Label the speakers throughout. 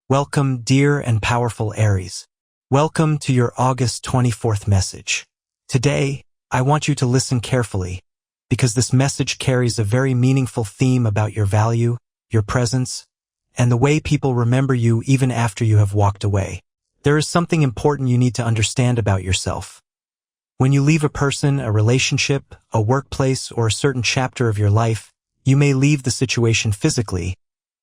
Speaker 1: Welcome, dear and powerful Aries. Welcome to your August 24th message. Today, I want you to listen carefully, because this message carries a very meaningful theme about your value, your presence, and the way people remember you even after you have walked away. There is something important you need to understand about yourself. When you leave a person, a relationship, a workplace, or a certain chapter of your life, you may leave the situation physically,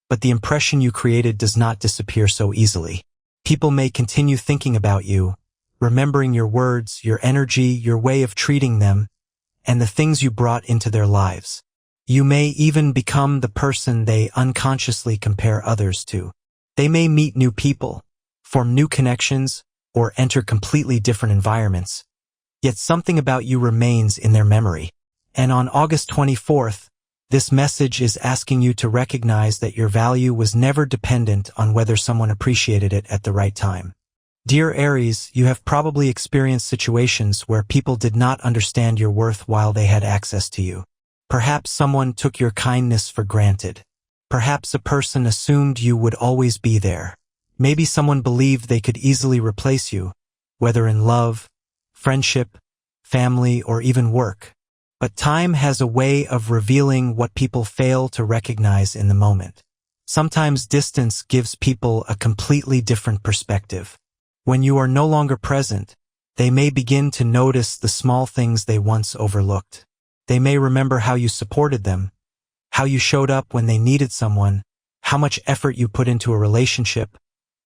Speaker 1: but the impression you created does not disappear so easily. People may continue thinking about you, remembering your words, your energy, your way of treating them, and the things you brought into their lives. You may even become the person they unconsciously compare others to. They may meet new people, form new connections, or enter completely different environments. Yet something about you remains in their memory. And on August 24th, this message is asking you to recognize that your value was never dependent on whether someone appreciated it at the right time. Dear Aries, you have probably experienced situations where people did not understand your worth while they had access to you. Perhaps someone took your kindness for granted. Perhaps a person assumed you would always be there. Maybe someone believed they could easily replace you, whether in love, friendship, family, or even work. But time has a way of revealing what people fail to recognize in the moment. Sometimes distance gives people a completely different perspective. When you are no longer present, they may begin to notice the small things they once overlooked. They may remember how you supported them, how you showed up when they needed someone, how much effort you put into a relationship,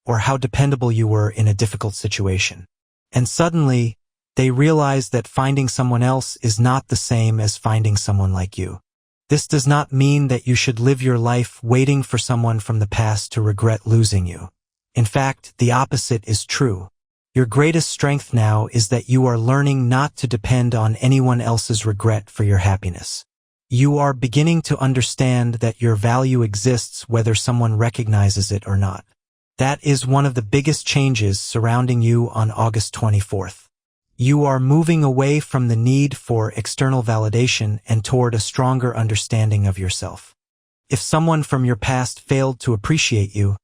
Speaker 1: or how dependable you were in a difficult situation. And suddenly, they realize that finding someone else is not the same as finding someone like you. This does not mean that you should live your life waiting for someone from the past to regret losing you. In fact, the opposite is true. Your greatest strength now is that you are learning not to depend on anyone else's regret for your happiness. You are beginning to understand that your value exists whether someone recognizes it or not. That is one of the biggest changes surrounding you on August 24th. You are moving away from the need for external validation and toward a stronger understanding of yourself. If someone from your past failed to appreciate you,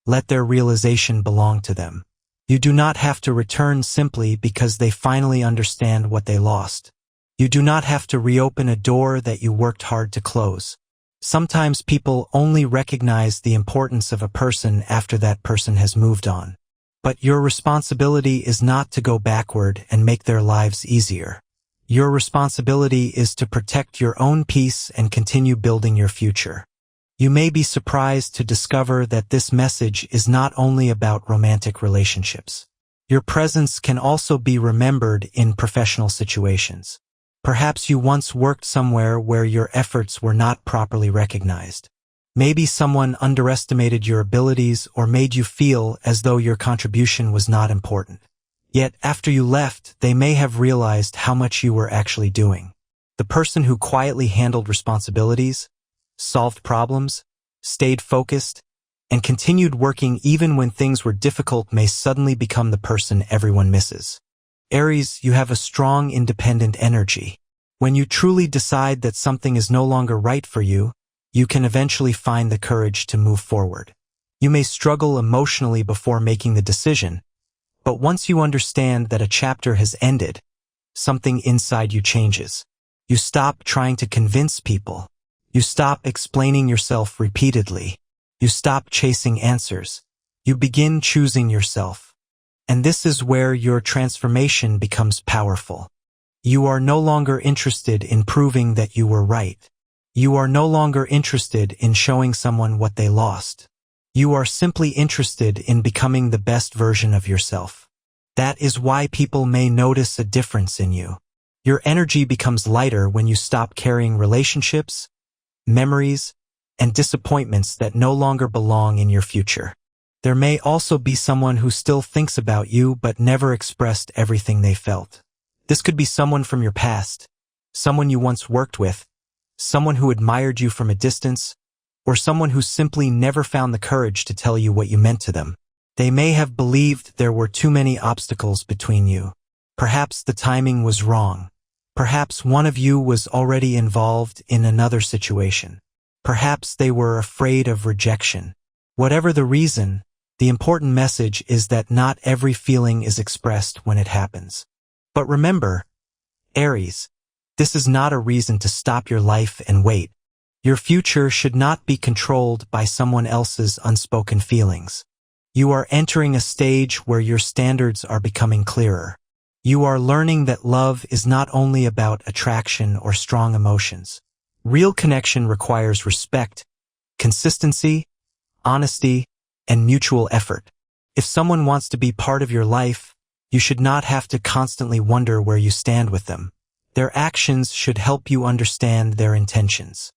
Speaker 1: let their realization belong to them. You do not have to return simply because they finally understand what they lost. You do not have to reopen a door that you worked hard to close. Sometimes people only recognize the importance of a person after that person has moved on. But your responsibility is not to go backward and make their lives easier. Your responsibility is to protect your own peace and continue building your future. You may be surprised to discover that this message is not only about romantic relationships. Your presence can also be remembered in professional situations. Perhaps you once worked somewhere where your efforts were not properly recognized. Maybe someone underestimated your abilities or made you feel as though your contribution was not important. Yet, after you left, they may have realized how much you were actually doing. The person who quietly handled responsibilities, solved problems, stayed focused, and continued working even when things were difficult may suddenly become the person everyone misses. Aries, you have a strong, independent energy. When you truly decide that something is no longer right for you, you can eventually find the courage to move forward. You may struggle emotionally before making the decision, but once you understand that a chapter has ended, something inside you changes. You stop trying to convince people. You stop explaining yourself repeatedly. You stop chasing answers. You begin choosing yourself. And this is where your transformation becomes powerful. You are no longer interested in proving that you were right. You are no longer interested in showing someone what they lost. You are simply interested in becoming the best version of yourself. That is why people may notice a difference in you. Your energy becomes lighter when you stop carrying relationships, memories, and disappointments that no longer belong in your future. There may also be someone who still thinks about you but never expressed everything they felt. This could be someone from your past, someone you once worked with, someone who admired you from a distance, or someone who simply never found the courage to tell you what you meant to them. They may have believed there were too many obstacles between you. Perhaps the timing was wrong. Perhaps one of you was already involved in another situation. Perhaps they were afraid of rejection. Whatever the reason, The important message is that not every feeling is expressed when it happens. But remember, Aries, this is not a reason to stop your life and wait. Your future should not be controlled by someone else's unspoken feelings. You are entering a stage where your standards are becoming clearer. You are learning that love is not only about attraction or strong emotions. Real connection requires respect, consistency, honesty, and mutual effort. If someone wants to be part of your life, you should not have to constantly wonder where you stand with them. Their actions should help you understand their intentions.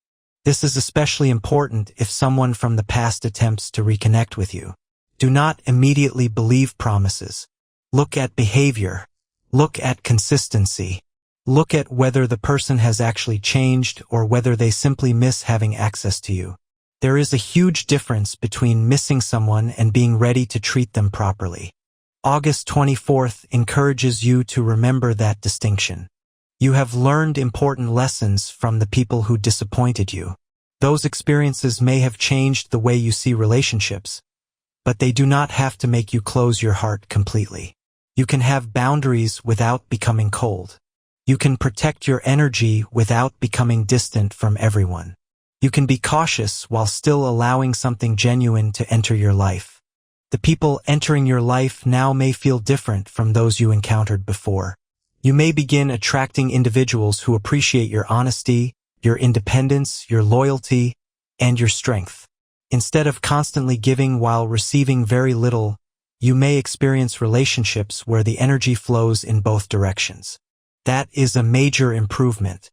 Speaker 1: This is especially important if someone from the past attempts to reconnect with you. Do not immediately believe promises. Look at behavior. Look at consistency. Look at whether the person has actually changed or whether they simply miss having access to you. There is a huge difference between missing someone and being ready to treat them properly. August 24th encourages you to remember that distinction. You have learned important lessons from the people who disappointed you. Those experiences may have changed the way you see relationships, but they do not have to make you close your heart completely. You can have boundaries without becoming cold. You can protect your energy without becoming distant from everyone. You can be cautious while still allowing something genuine to enter your life. The people entering your life now may feel different from those you encountered before. You may begin attracting individuals who appreciate your honesty, your independence, your loyalty, and your strength. Instead of constantly giving while receiving very little, you may experience relationships where the energy flows in both directions. That is a major improvement.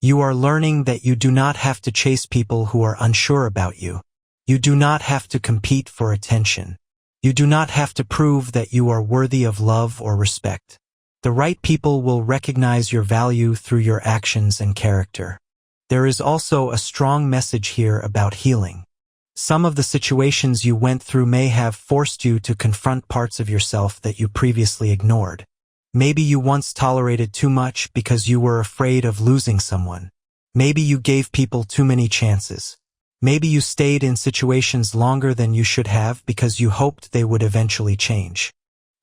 Speaker 1: You are learning that you do not have to chase people who are unsure about you. You do not have to compete for attention. You do not have to prove that you are worthy of love or respect. The right people will recognize your value through your actions and character. There is also a strong message here about healing. Some of the situations you went through may have forced you to confront parts of yourself that you previously ignored. Maybe you once tolerated too much because you were afraid of losing someone. Maybe you gave people too many chances. Maybe you stayed in situations longer than you should have because you hoped they would eventually change.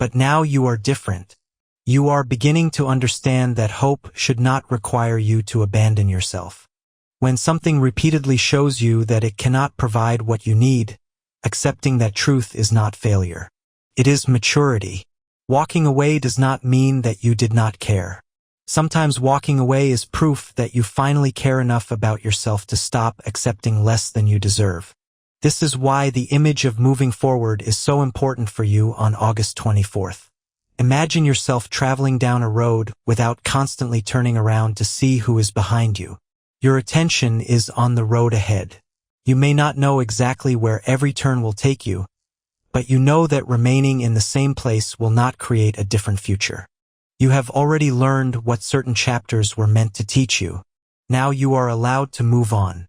Speaker 1: But now you are different. You are beginning to understand that hope should not require you to abandon yourself. When something repeatedly shows you that it cannot provide what you need, accepting that truth is not failure. It is maturity. Walking away does not mean that you did not care. Sometimes walking away is proof that you finally care enough about yourself to stop accepting less than you deserve. This is why the image of moving forward is so important for you on August 24th. Imagine yourself traveling down a road without constantly turning around to see who is behind you. Your attention is on the road ahead. You may not know exactly where every turn will take you, but you know that remaining in the same place will not create a different future. You have already learned what certain chapters were meant to teach you. Now you are allowed to move on.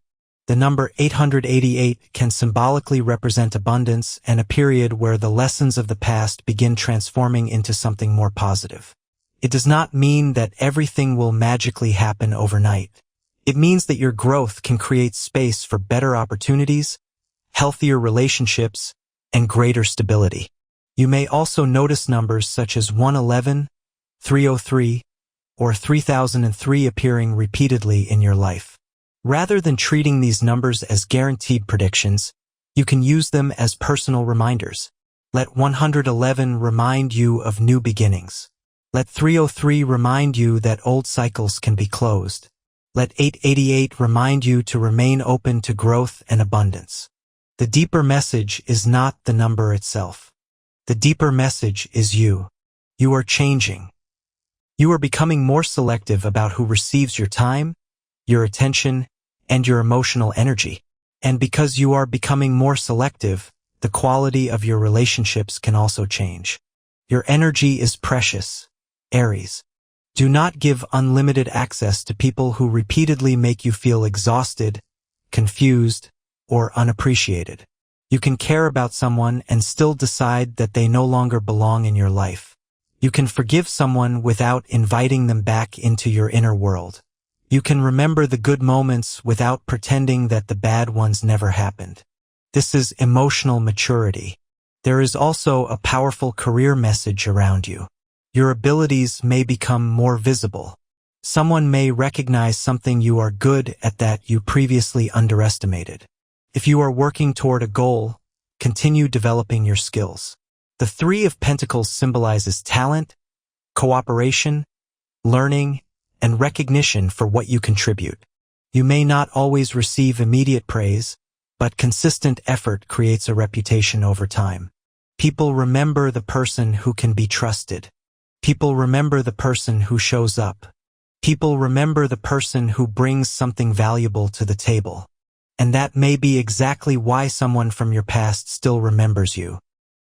Speaker 1: The number 888 can symbolically represent abundance and a period where the lessons of the past begin transforming into something more positive. It does not mean that everything will magically happen overnight. It means that your growth can create space for better opportunities, healthier relationships, and greater stability. You may also notice numbers such as 111, 303, or 3003 appearing repeatedly in your life. Rather than treating these numbers as guaranteed predictions, you can use them as personal reminders. Let 111 remind you of new beginnings. Let 303 remind you that old cycles can be closed. Let 888 remind you to remain open to growth and abundance. The deeper message is not the number itself. The deeper message is you. You are changing. You are becoming more selective about who receives your time, your attention, and your emotional energy. And because you are becoming more selective, the quality of your relationships can also change. Your energy is precious, Aries. Do not give unlimited access to people who repeatedly make you feel exhausted, confused, or unappreciated. You can care about someone and still decide that they no longer belong in your life. You can forgive someone without inviting them back into your inner world. You can remember the good moments without pretending that the bad ones never happened. This is emotional maturity. There is also a powerful career message around you. Your abilities may become more visible. Someone may recognize something you are good at that you previously underestimated. If you are working toward a goal, continue developing your skills. The Three of Pentacles symbolizes talent, cooperation, learning, and recognition for what you contribute. You may not always receive immediate praise, but consistent effort creates a reputation over time. People remember the person who can be trusted. People remember the person who shows up. People remember the person who brings something valuable to the table. And that may be exactly why someone from your past still remembers you.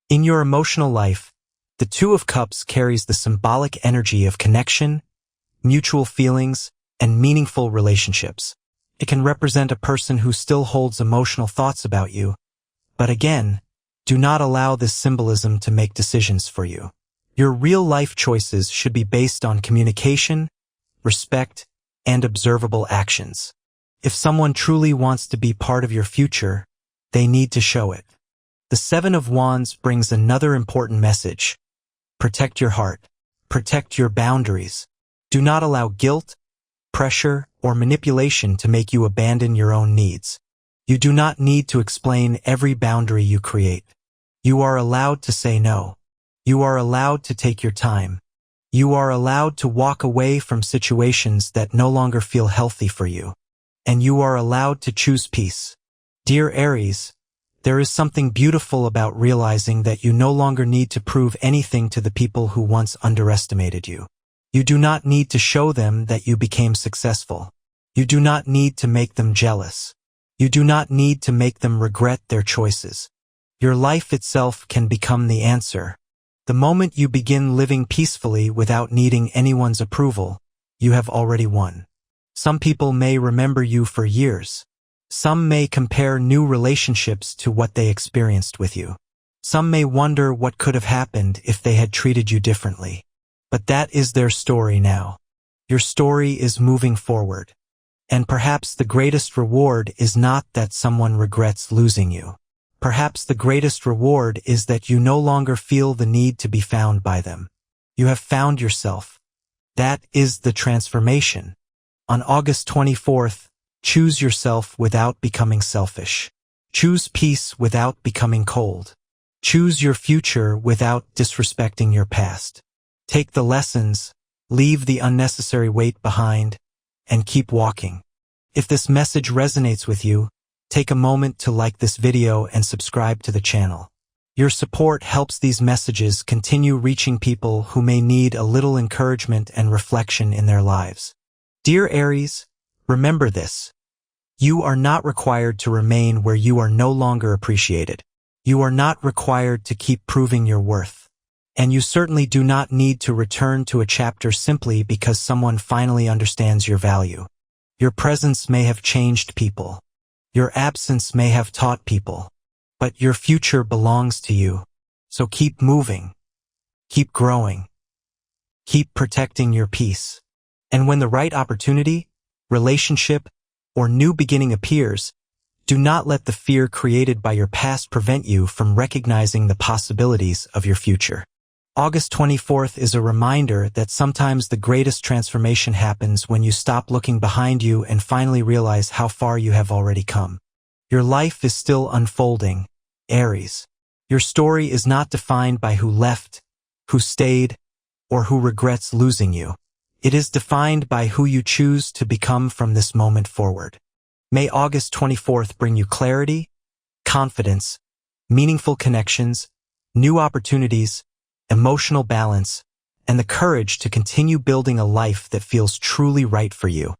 Speaker 1: In your emotional life, the Two of Cups carries the symbolic energy of connection, mutual feelings, and meaningful relationships. It can represent a person who still holds emotional thoughts about you. But again, do not allow this symbolism to make decisions for you. Your real-life choices should be based on communication, respect, and observable actions. If someone truly wants to be part of your future, they need to show it. The Seven of Wands brings another important message. Protect your heart. Protect your boundaries. Do not allow guilt, pressure, or manipulation to make you abandon your own needs. You do not need to explain every boundary you create. You are allowed to say no. You are allowed to take your time. You are allowed to walk away from situations that no longer feel healthy for you. And you are allowed to choose peace. Dear Aries, there is something beautiful about realizing that you no longer need to prove anything to the people who once underestimated you. You do not need to show them that you became successful. You do not need to make them jealous. You do not need to make them regret their choices. Your life itself can become the answer. The moment you begin living peacefully without needing anyone's approval, you have already won. Some people may remember you for years. Some may compare new relationships to what they experienced with you. Some may wonder what could have happened if they had treated you differently. But that is their story now. Your story is moving forward. And perhaps the greatest reward is not that someone regrets losing you. Perhaps the greatest reward is that you no longer feel the need to be found by them. You have found yourself. That is the transformation. On August 24th, choose yourself without becoming selfish. Choose peace without becoming cold. Choose your future without disrespecting your past. Take the lessons, leave the unnecessary weight behind, and keep walking. If this message resonates with you, take a moment to like this video and subscribe to the channel. Your support helps these messages continue reaching people who may need a little encouragement and reflection in their lives. Dear Aries, remember this. You are not required to remain where you are no longer appreciated. You are not required to keep proving your worth. And you certainly do not need to return to a chapter simply because someone finally understands your value. Your presence may have changed people. Your absence may have taught people. But your future belongs to you. So keep moving. Keep growing. Keep protecting your peace. And when the right opportunity, relationship, or new beginning appears, do not let the fear created by your past prevent you from recognizing the possibilities of your future. August 24th is a reminder that sometimes the greatest transformation happens when you stop looking behind you and finally realize how far you have already come. Your life is still unfolding, Aries. Your story is not defined by who left, who stayed, or who regrets losing you. It is defined by who you choose to become from this moment forward. May August 24th bring you clarity, confidence, meaningful connections, new opportunities, emotional balance, and the courage to continue building a life that feels truly right for you.